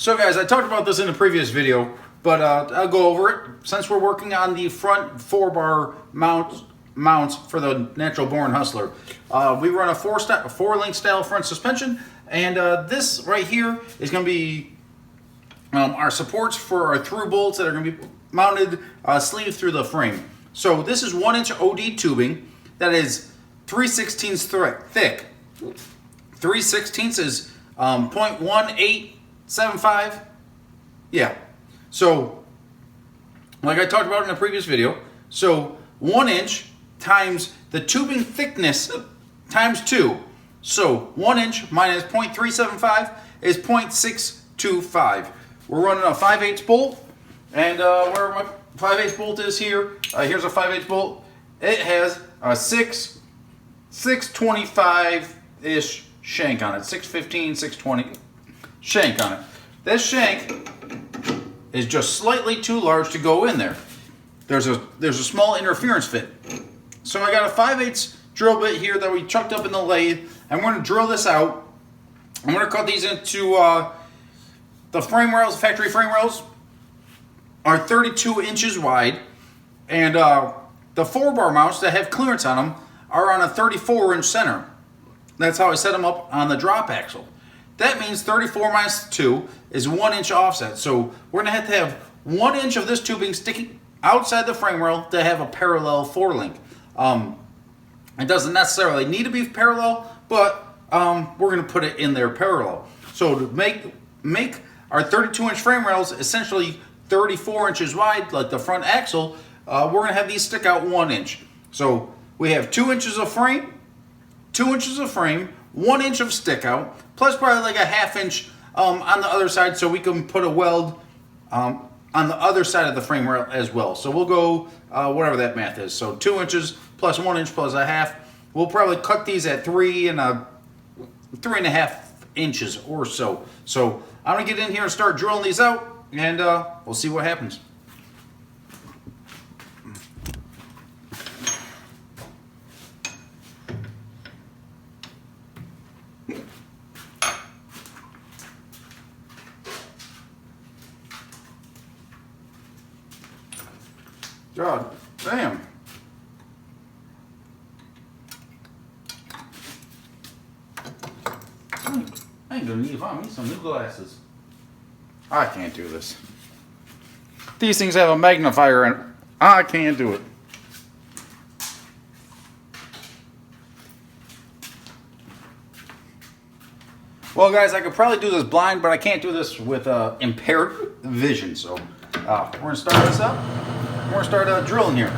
So guys, I talked about this in a previous video, but I'll go over it. Since we're working on the front 4-bar mounts for the natural born Hustler, we run a 4-link style front suspension, and this right here is going to be our supports for our through bolts that are going to be mounted sleeve through the frame. So this is 1-inch OD tubing that is 3/16 thick. 3/16 is 0.1875. Yeah. So, like I talked about in a previous video, so 1 inch times the tubing thickness times 2. So 1 inch minus 0.375 is 0.625. We're running a 5/8 bolt, and where my 5/8 bolt is here, here's a 5/8 bolt. It has a 625-ish shank on it, 615, 620 shank on it. This shank is just slightly too large to go in there. There's a small interference fit. So I got a 5/8 drill bit here that we chucked up in the lathe. I'm going to drill this out. I'm going to cut these into the frame rails. Factory frame rails are 32 inches wide, and the 4-bar mounts that have clearance on them are on a 34-inch center. That's how I set them up on the drop axle. That means 34 minus 2 is 1 inch offset. So we're going to have 1 inch of this tubing sticking outside the frame rail to have a parallel 4-link. It doesn't necessarily need to be parallel, but we're going to put it in there parallel. So to make our 32-inch frame rails essentially 34 inches wide, like the front axle, we're going to have these stick out 1 inch. So we have 2 inches of frame, 2 inches of frame, 1 inch of stick out, plus probably like a 1/2 inch on the other side, so we can put a weld on the other side of the frame rail as well. So we'll go whatever that math is. So 2 inches plus 1 inch plus a 1/2. We'll probably cut these at 3.5 inches or so. So I'm gonna get in here and start drilling these out, and we'll see what happens. God damn. I ain't gonna need to find me some new glasses. I can't do this. These things have a magnifier in it. I can't do it. Well guys, I could probably do this blind, but I can't do this with impaired vision. So we're gonna start this up. We're going to start drilling here.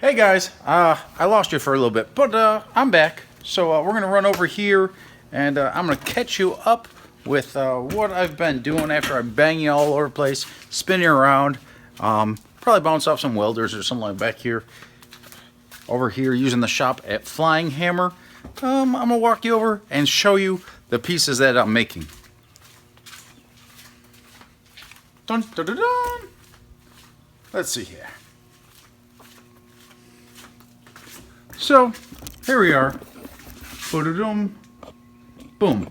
Hey guys, I lost you for a little bit, but I'm back. So we're going to run over here, and I'm going to catch you up with what I've been doing after I bang you all over the place, spin you around. Probably bounce off some welders or something like back here. Over here using the shop at Flying Hammer. I'm going to walk you over and show you the pieces that I'm making. Dun, dun, dun, dun. Let's see here. So, here we are. Boom.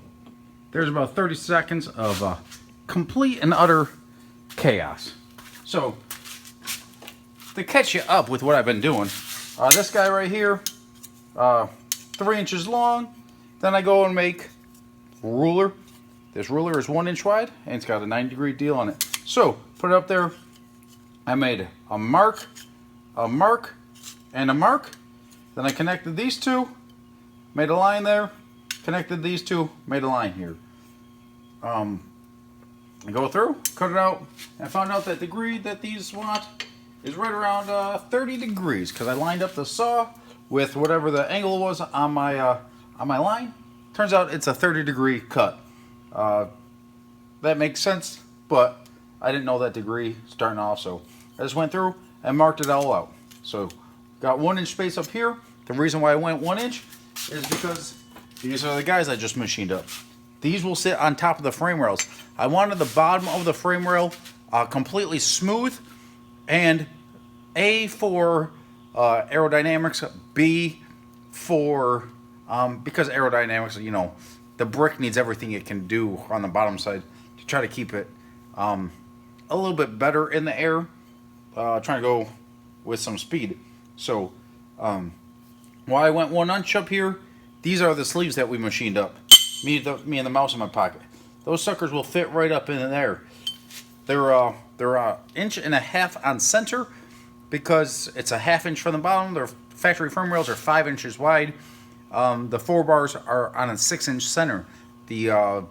There's about 30 seconds of complete and utter chaos. So, to catch you up with what I've been doing, this guy right here, 3 inches long. Then I go and make ruler This ruler is 1 inch wide and it's got a 90-degree deal on it. So put it up there. I made a mark, and a mark. Then I connected these two, made a line there, connected these two, made a line here. I go through, cut it out, and I found out that the degree that these want is right around 30 degrees because I lined up the saw with whatever the angle was on my line. Turns out it's a 30-degree cut. That makes sense, but I didn't know that degree starting off, so I just went through and marked it all out. So got 1 inch space up here. The reason why I went 1 inch is because these are the guys I just machined up. These will sit on top of the frame rails. I wanted the bottom of the frame rail completely smooth, and A for aerodynamics, B for because aerodynamics, you know, the brick needs everything it can do on the bottom side to try to keep it a little bit better in the air, trying to go with some speed. So while I went 1 inch up here, these are the sleeves that we machined up. Me and the mouse in my pocket. Those suckers will fit right up in there. They're 1.5 inches on center because it's a 1/2 inch from the bottom. Their factory frame rails are 5 inches wide. The 4 bars are on a 6-inch center. The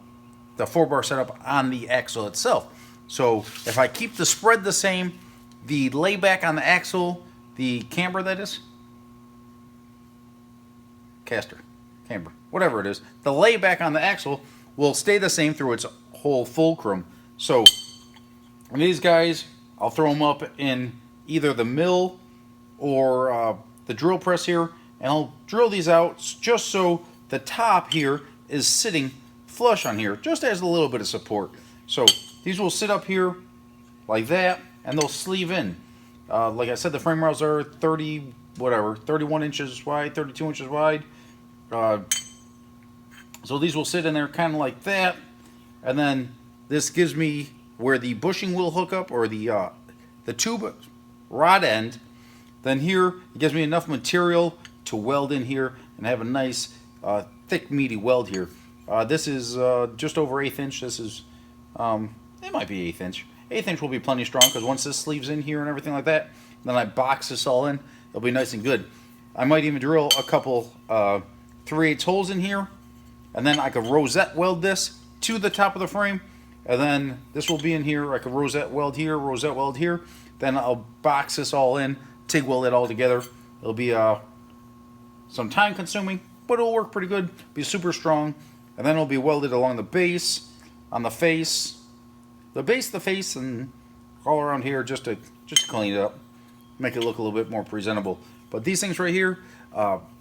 4 bar setup on the axle itself. So if I keep the spread the same, the layback on the axle, the camber that is, camber, whatever it is, the layback on the axle will stay the same through its whole fulcrum. So these guys, I'll throw them up in either the mill or the drill press here, and I'll drill these out just so the top here is sitting flush on here, just as a little bit of support. So these will sit up here like that, and they'll sleeve in. Like I said, the frame rails are 31 inches wide, 32 inches wide. So these will sit in there kind of like that, and then this gives me where the bushing will hook up, or the tube rod end. Then here it gives me enough material to weld in here and have a nice thick meaty weld here. This is just over 1/8 inch. This is it might be 1/8 inch. 1/8 inch will be plenty strong because once this sleeves in here and everything like that, then I box this all in. It'll be nice and good. I might even drill a couple 3/8 holes in here, and then I could rosette weld this to the top of the frame, and then this will be in here. I could rosette weld here, rosette weld here. Then I'll box this all in, TIG weld it all together. It'll be some time consuming, but it'll work pretty good. Be super strong, and then it'll be welded along the base, on the face, the face, and all around here just to clean it up, make it look a little bit more presentable. But these things right here,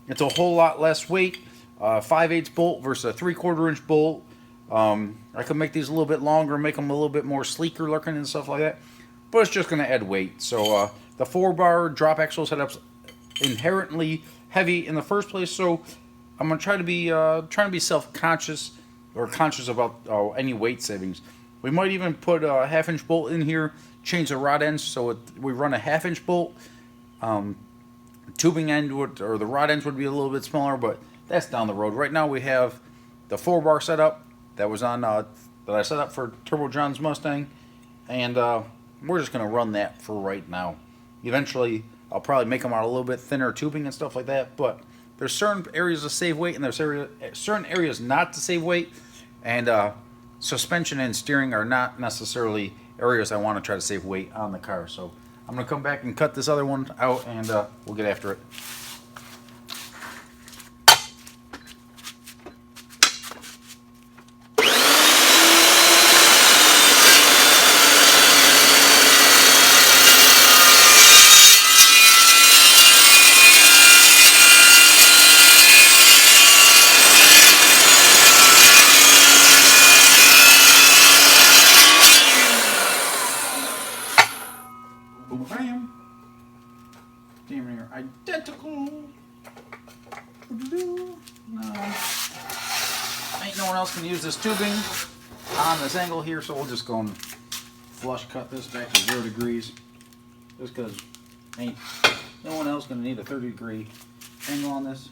it's a whole lot less weight. 5/8 bolt versus a 3/4 inch bolt. I could make these a little bit longer, make them a little bit more sleeker looking and stuff like that, but it's just going to add weight. So the 4 bar drop axle setup's inherently heavy in the first place, so I'm going to try to be self-conscious or conscious about any weight savings. We might even put a 1/2 inch bolt in here, change the rod ends so we run a 1/2 inch bolt. Tubing end or the rod ends would be a little bit smaller, but that's down the road. Right now we have the 4 bar setup that was on that I set up for Turbo John's Mustang, and we're just going to run that for right now. Eventually I'll probably make them out a little bit thinner tubing and stuff like that, but there's certain areas to save weight and there's certain areas not to save weight, and suspension and steering are not necessarily areas I want to try to save weight on the car. So I'm going to come back and cut this other one out, and we'll get after it. Bam! Damn near identical. No. Ain't no one else can use this tubing on this angle here, so we'll just go and flush cut this back to 0 degrees. Just because ain't no one else gonna need a 30-degree angle on this.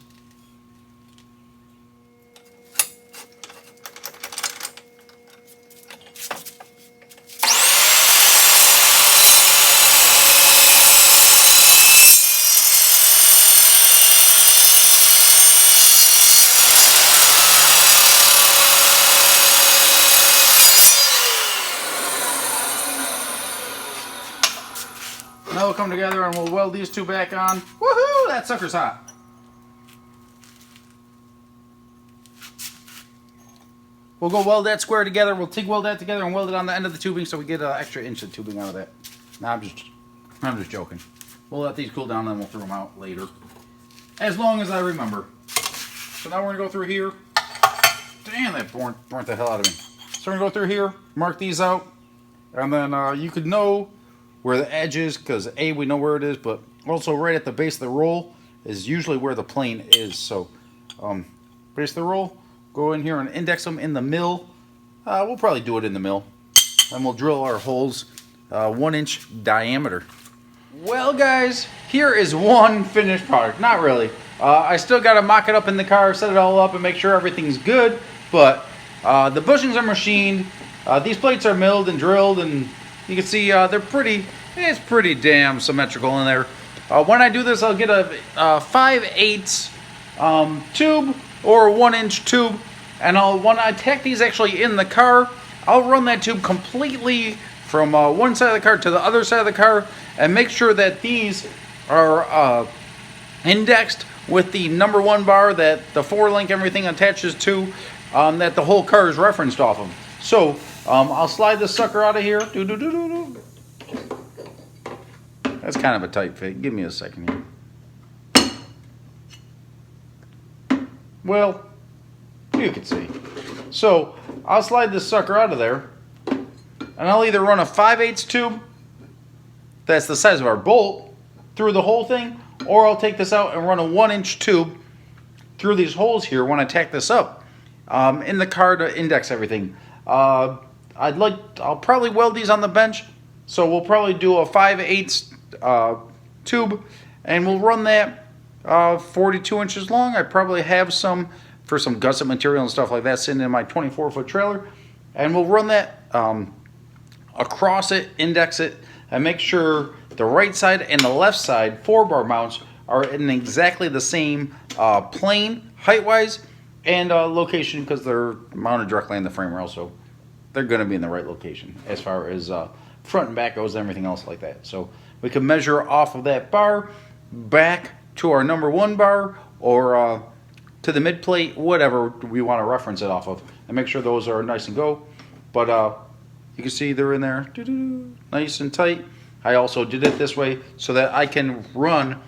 Now we'll come together and we'll weld these two back on. Woohoo! That sucker's hot. We'll go weld that square together. We'll TIG weld that together and weld it on the end of the tubing so we get an extra inch of tubing out of that. Nah, I'm just joking. We'll let these cool down and then we'll throw them out later. As long as I remember. So now we're going to go through here. Damn, that burnt the hell out of me. So we're going to go through here, mark these out, and then you could know where the edge is, because A, we know where it is, but also right at the base of the roll is usually where the plane is. So base of the roll, go in here and index them in the mill. We'll probably do it in the mill. And we'll drill our holes 1 inch diameter. Well guys, here is one finished product. Not really. I still got to mock it up in the car, set it all up and make sure everything's good. But the bushings are machined. These plates are milled and drilled, and you can see they're it's pretty damn symmetrical in there. When I do this, I'll get a 5/8 tube or a 1 inch tube. And when I tack these actually in the car, I'll run that tube completely from one side of the car to the other side of the car and make sure that these are indexed with the #1 bar that the 4-link everything attaches to, that the whole car is referenced off of. So I'll slide this sucker out of here. That's kind of a tight fit. Give me a second here. Well, you can see. So I'll slide this sucker out of there, and I'll either run a 5/8 tube, that's the size of our bolt, through the whole thing, or I'll take this out and run a 1 inch tube through these holes here when I tack this up in the car to index everything. I'll probably weld these on the bench, so we'll probably do a 5/8 tube, and we'll run that 42 inches long. I probably have some for some gusset material and stuff like that sitting in my 24-foot trailer, and we'll run that across it, index it, and make sure the right side and the left side 4-bar mounts are in exactly the same plane height-wise and location, because they're mounted directly in the frame rail, so they're going to be in the right location as far as front and back goes and everything else like that. So we can measure off of that bar back to our #1 bar, or to the mid plate, whatever we want to reference it off of, and make sure those are nice and go. But you can see they're in there nice and tight. I also did it this way so that I can run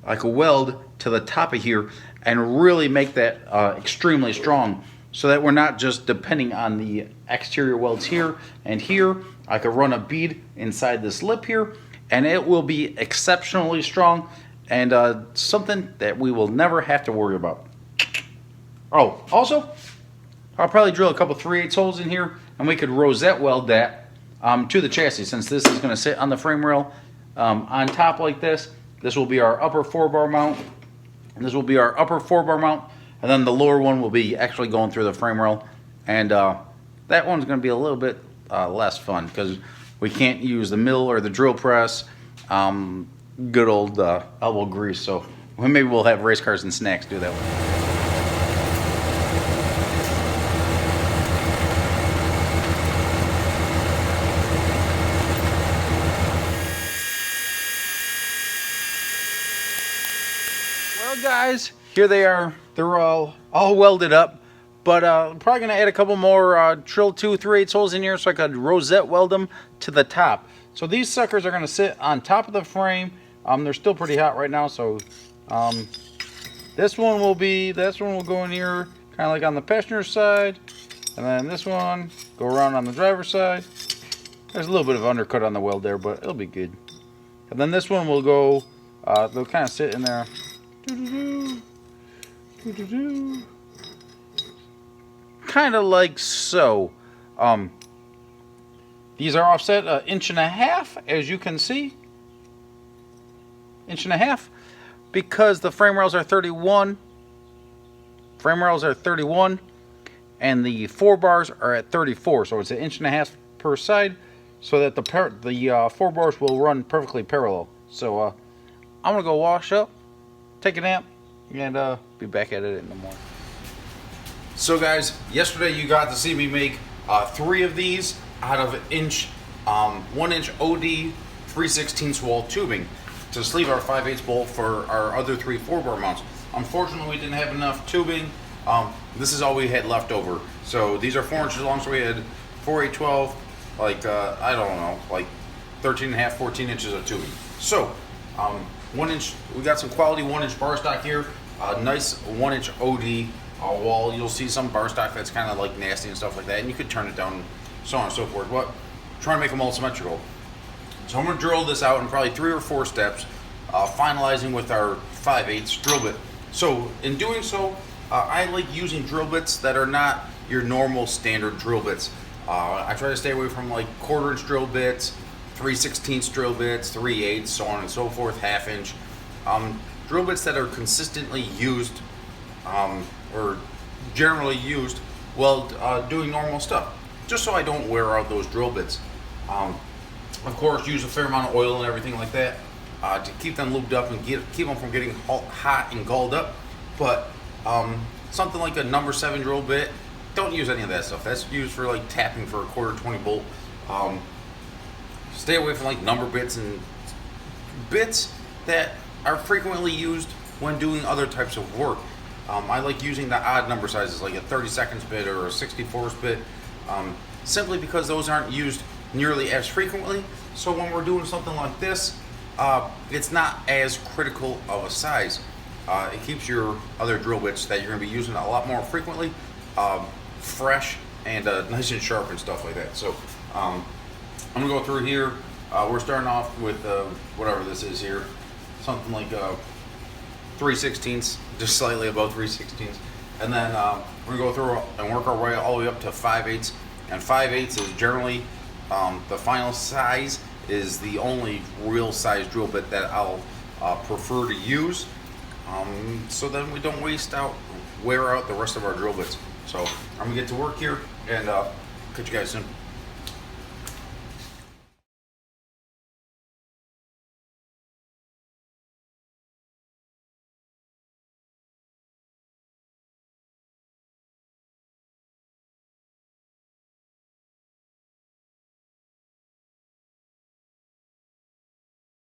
like a weld to the top of here and really make that extremely strong, so that we're not just depending on the exterior welds here and here. I could run a bead inside this lip here and it will be exceptionally strong, and something that we will never have to worry about. Oh, also, I'll probably drill a couple 3/8 holes in here, and we could rosette weld that to the chassis, since this is going to sit on the frame rail on top like this. This will be our upper 4-bar mount, and this will be our upper 4-bar mount, and then the lower one will be actually going through the frame rail, and that one's going to be a little bit less fun because we can't use the mill or the drill press, good old elbow grease. So maybe we'll have race cars and snacks do that one. Guys, here they are. They're all welded up, but I'm probably gonna add a couple more drill 2 3/8 holes in here so I could rosette weld them to the top. So these suckers are gonna sit on top of the frame. They're still pretty hot right now, so this one will go in here kind of like on the passenger side, and then this one go around on the driver's side. There's a little bit of undercut on the weld there, but it'll be good. And then this one will go, they'll kind of sit in there. Kind of like so. These are offset 1.5 inches, as you can see. 1.5 inches, because the frame rails are 31. Frame rails are 31, and the 4 bars are at 34. So it's 1.5 inches per side, so that the 4 bars will run perfectly parallel. So I'm gonna go wash up, take a nap, and be back at it in the morning. So guys, yesterday you got to see me make 3 of these out of 1 inch OD 3/16 wall tubing to sleeve our 5/8 bolt for our other 3 4-bar mounts. Unfortunately, we didn't have enough tubing. This is all we had left over. So these are 4 inches long, so we had 4, 8, 12, like, I don't know, like 13 and a half, 14 inches of tubing. So, 1 inch, we got some quality 1 inch bar stock here, a nice 1 inch OD wall. You'll see some bar stock that's kind of like nasty and stuff like that, and you could turn it down, so on and so forth. But trying to make them all symmetrical. So I'm going to drill this out in probably 3 or 4 steps, finalizing with our 5/8 drill bit. So in doing so, I like using drill bits that are not your normal standard drill bits. I try to stay away from like 1/4 inch drill bits, 3/16 drill bits, 3/8, so on and so forth, 1/2 inch. Drill bits that are consistently used or generally used while doing normal stuff, just so I don't wear out those drill bits. Of course, use a fair amount of oil and everything like that to keep them lubed up and keep them from getting hot and galled up. But something like a number 7 drill bit, don't use any of that stuff. That's used for like tapping for a 1/4 20 bolt. Stay away from like number bits and bits that are frequently used when doing other types of work. I like using the odd number sizes, like a 32nds bit or a 64th bit, simply because those aren't used nearly as frequently. So when we're doing something like this, it's not as critical of a size. It keeps your other drill bits that you're going to be using a lot more frequently fresh and nice and sharp and stuff like that. So I'm going to go through here. We're starting off with whatever this is here, something like 3/16, just slightly above 3/16, and then we're going to go through and work our way all the way up to 5/8, and 5/8 is generally the final size, is the only real size drill bit that I'll prefer to use, so then we don't wear out the rest of our drill bits. So I'm gonna get to work here and catch you guys soon.